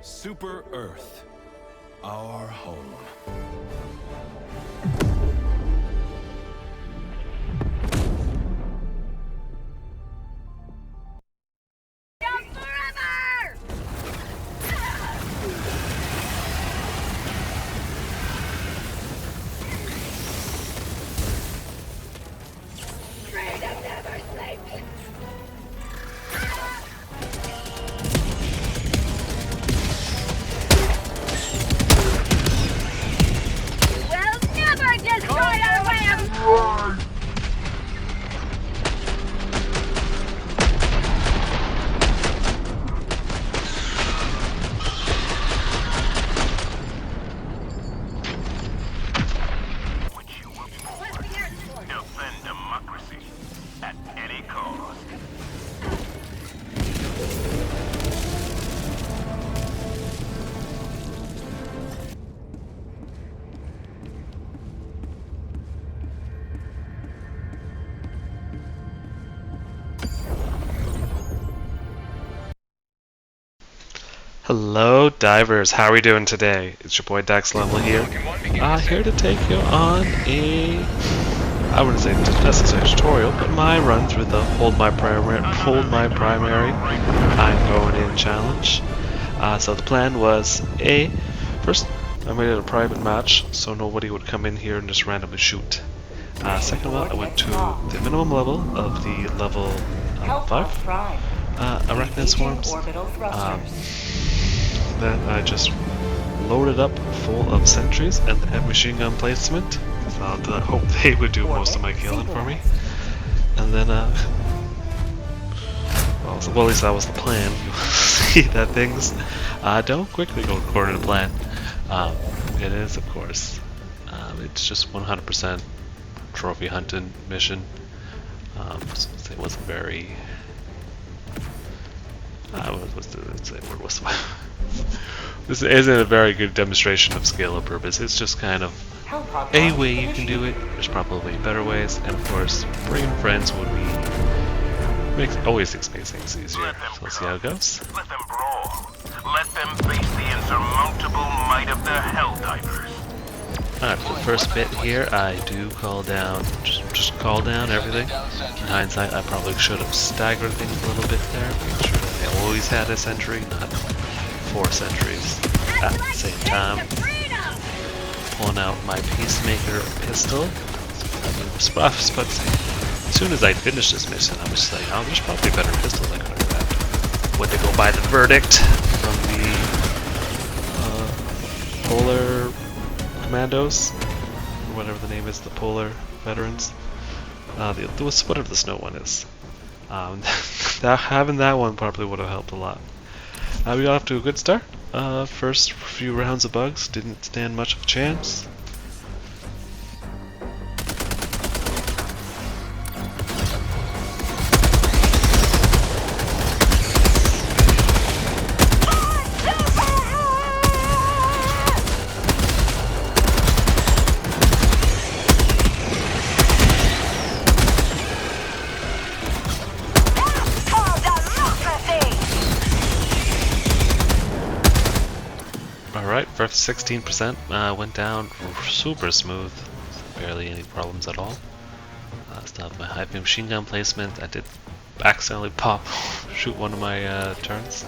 Super Earth, our home. Defend democracy at any cost. Hello, divers. How are we doing today? It's your boy Dax Level here. Here to take you on I wouldn't say necessary tutorial, but my run through the Hold My Primary I'm Going In challenge. So the plan was first I made it a private match so nobody would come in here and just randomly shoot. Second of all, I went to the minimum level of the level 5 arachnid swarms. Then I just loaded up full of sentries and had machine gun placement. So I hope they would do most of my killing for me. And then, well, at least that was the plan. You'll see that things don't quickly go according to plan. It is, of course. It's just 100% trophy hunting mission. So it wasn't very. This isn't a very good demonstration of scale up purpose. It's just kind of a way you can do it. There's probably better ways, and of course, bringing friends would be always makes things easier. So let's see how it goes. Let them brawl. Let them face the insurmountable might of the Helldivers. Alright, for the first bit here, I do call down, just call down everything. In hindsight, I probably should have staggered things a little bit there, make sure that they always had a sentry, not 4 sentries at the same time. Pulling out my Peacemaker pistol. As soon as I finished this mission, I was just like, oh, there's probably a better pistol I could have grabbed. When they go by the verdict from the Polar Commandos, or whatever the name is, the Polar Veterans. Whatever the snow one is. Having that one probably would have helped a lot. We got off to a good start. First few rounds of bugs didn't stand much of a chance. Alright, first 16% went down super smooth. Barely any problems at all. Still have my high beam machine gun placement. I did accidentally shoot one of my turns.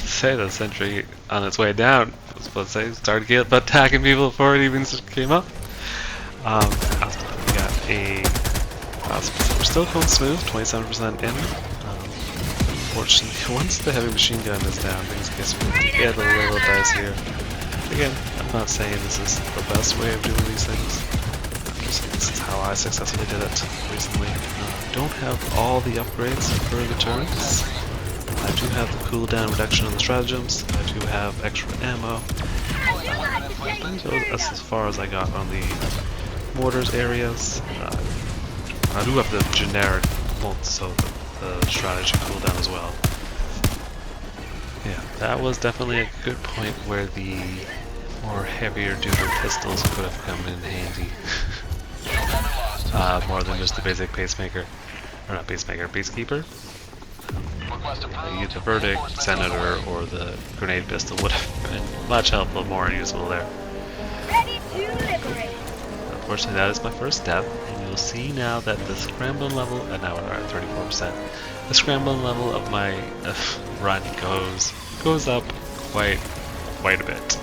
Say the sentry on its way down. I was supposed to say started attacking people before it even came up. We got we're still going smooth, 27% in. Unfortunately, once the heavy machine gun is down, things get a little dicier. Again, I'm not saying this is the best way of doing these things. This is how I successfully did it recently. Don't have all the upgrades for the turrets. I do have the cooldown reduction on the stratagems. I do have extra ammo. So that's as far as I got on the mortars areas. I do have the generic bolts, so the strategy cooldown as well. Yeah, that was definitely a good point where the more heavier duty pistols could have come in handy. More than just the basic pacemaker, or not pacemaker, peacekeeper. Either the verdict, senator, or the grenade pistol would have been much helpful, more useful there. Ready to liberate. Unfortunately, that is my first death, and you'll see now that the scrambling level, and now we're at 34%. The scrambling level of my run goes up quite a bit.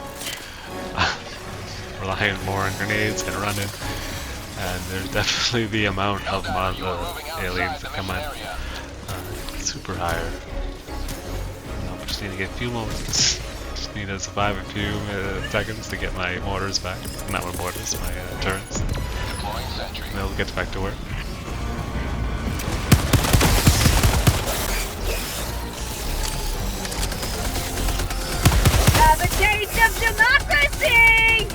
Relying more on grenades and running, and there's definitely the amount of aliens that come in super higher. I just need to get a few moments. Just need to survive a few seconds to get my mortars back. Not my mortars, my turrets. And then we'll get back to work. Have a taste of democracy!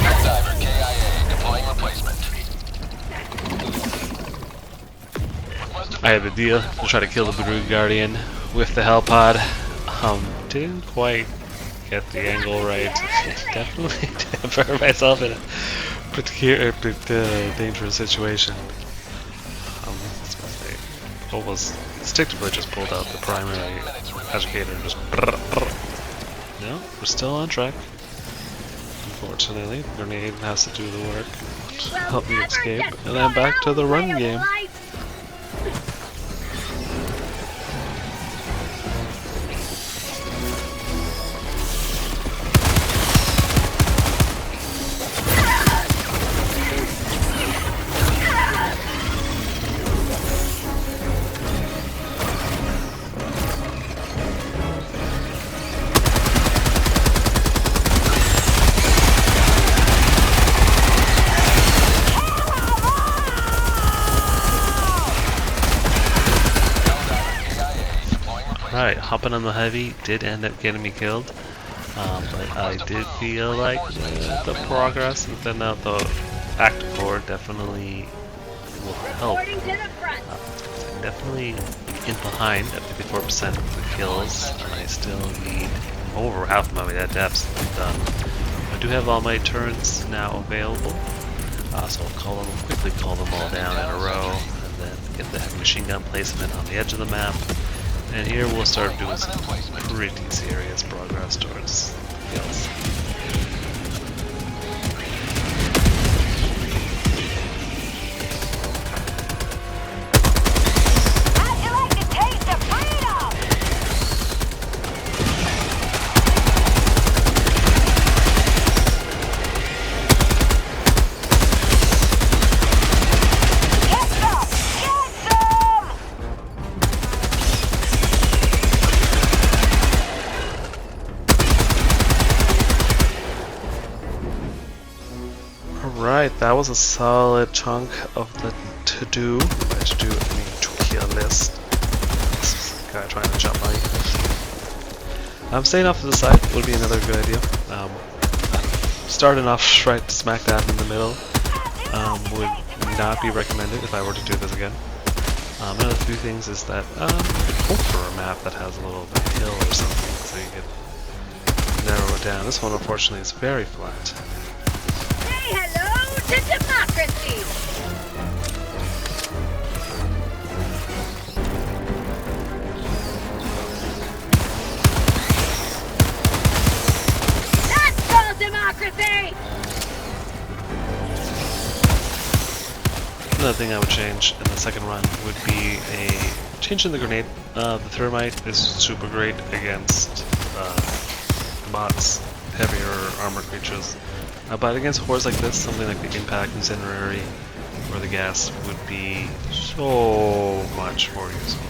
Helldiver KIA deploying replacement. I had the deal to try to kill the Brood Guardian with the Hell Pod. Didn't quite get the angle right. Definitely put myself in a pretty dangerous situation. I almost instinctively just pulled out the primary educator and just. No, we're still on track. Unfortunately, the grenade has to do the work to help me escape, and I'm back to the run game. Alright, hopping on the heavy did end up getting me killed, but I did feel like the progress within the Act 4 definitely will help. Definitely in behind at 54% of the kills. I still need over half of my deaths done. I do have all my turrets now available, so I'll quickly call them all down in a row, and then get the heavy machine gun placement on the edge of the map. And here we'll start doing some pretty serious progress towards kills. How'd you like the taste of freedom? Get some! Get some! Alright, that was a solid chunk of the to-do. By to-do, I mean to-kill list. This guy trying to jump on you. Staying off to the side would be another good idea. Starting off right smack dab in the middle would not be recommended if I were to do this again. Another few things is that hope for a map that has a little bit of hill or something so you can narrow it down. This one unfortunately is very flat. Say hello to democracy! That's called democracy! Another thing I would change in the second run would be a change in the grenade. The thermite is super great against bots, heavier armored creatures. But against hordes like this, something like the impact incendiary or the gas would be so much more useful.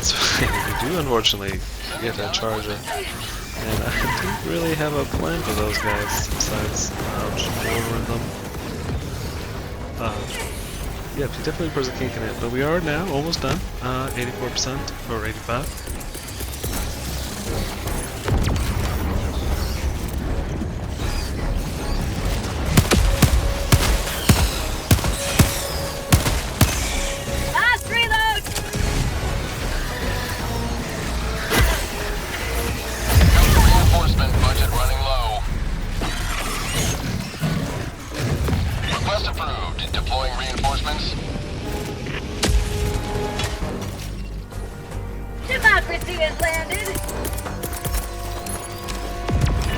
So we do unfortunately get that charger. And I don't really have a plan for those guys besides just ordering them. Yeah, he definitely puts a kink in it, but we are now almost done. 84% or 85. Last reload! Reinforcement budget running low. Request approved. Deploying reinforcements. Democracy has landed!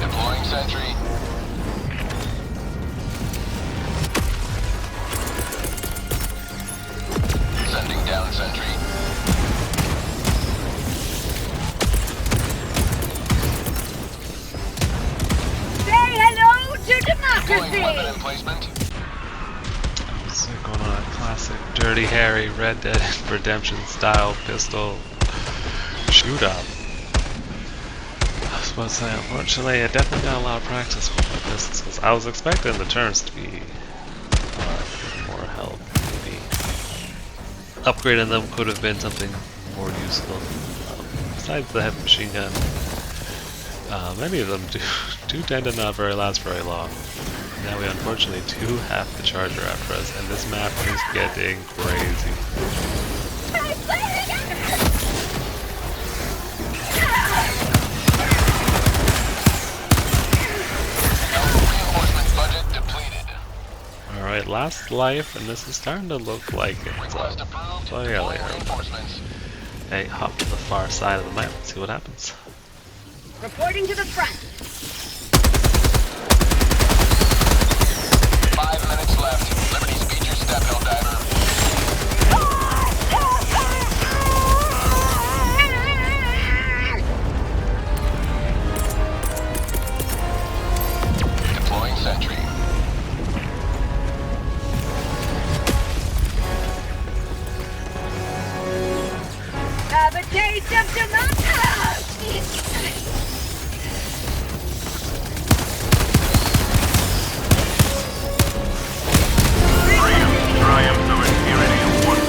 Deploying sentry. Sending down sentry. Say hello to Deploying weapon democracy! emplacement. So going on a classic Dirty Harry Red Dead Redemption style pistol shoot up. I was about to say, unfortunately, I definitely got a lot of practice with my pistols. I was expecting the turns to be more help. Maybe upgrading them could have been something more useful. Besides the heavy machine gun, many of them do tend to not last very long. Now we unfortunately do have the charger after us, and this map is getting crazy. Reinforcement budget depleted. Alright, last life, and this is starting to look like it. Request approved. Oh yeah, Deploying later. reinforcements. Hey, hop to the far side of the map and see what happens. Reporting to the front. 5 minutes left. Liberty speed your step, Helldiver. Deploying sentry. Have a taste of democracy! Triumph of Imperium 1-4.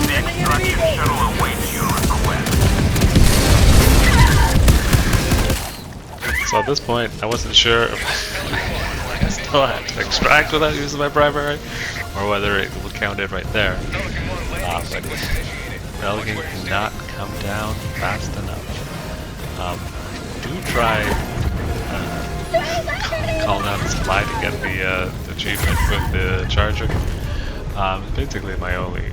The extraction shuttle awaits your request. So at this point, I wasn't sure if I still had to extract without using my primary, or whether it would count it right there. But Pelican cannot come down fast enough. Do try calling out the supply to get the achievement with the charger. Basically my only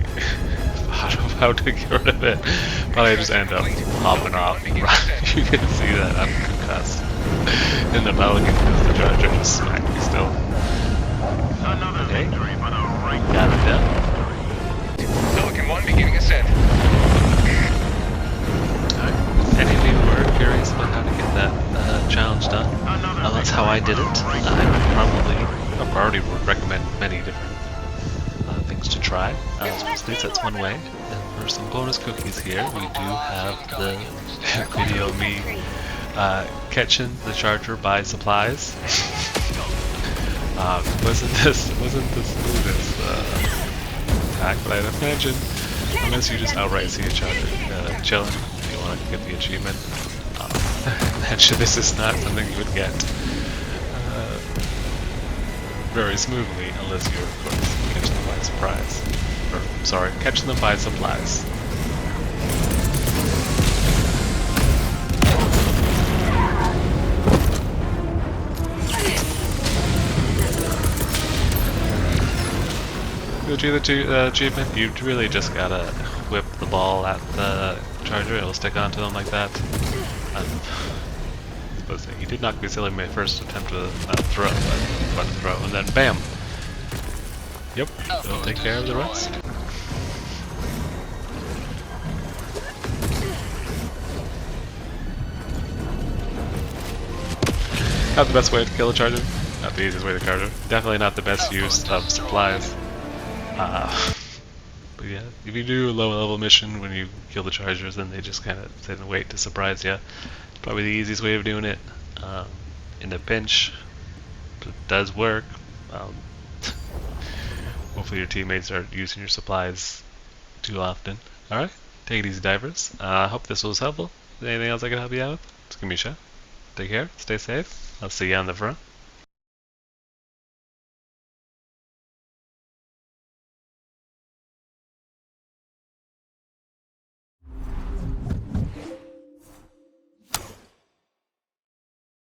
thought of how to get rid of it, but I just end up hopping off. You can see that I'm concussed in the Pelican because the charger just smacked me still. Another Okay. victory for the right. Got it done. Pelican 1 beginning ascent. If any of you were curious about how to get that challenge done, that's how I did it. I've already recommend many different things to try. Mostly that's one way. And for some bonus cookies here, we do have the video of me catching the charger by supplies. Wasn't the smoothest attack, but I'd imagine unless you just outright see a charger chilling, if you want to get the achievement, actually this is not something you would get very smoothly unless you're, of course, catching them by surprise. Or, sorry, catching them by supplies. To achieve the achievement, you really just gotta whip the ball at the charger, it'll stick onto them like that. He did knock me silly in my first attempt to throw, button throw, and then BAM! Yep, it'll take care of the rest. Not the best way to kill a charger, not the easiest way to charger. Definitely not the best use of supplies. But yeah, if you do a low level mission when you kill the chargers, then they just kind of sit and wait to surprise you. Probably the easiest way of doing it. Um, in a pinch, but it does work. Um, hopefully your teammates aren't using your supplies too often. Alright, take it easy, divers. I hope this was helpful. Anything else I can help you out with? Just give me a shout. Take care, stay safe. I'll see you on the front.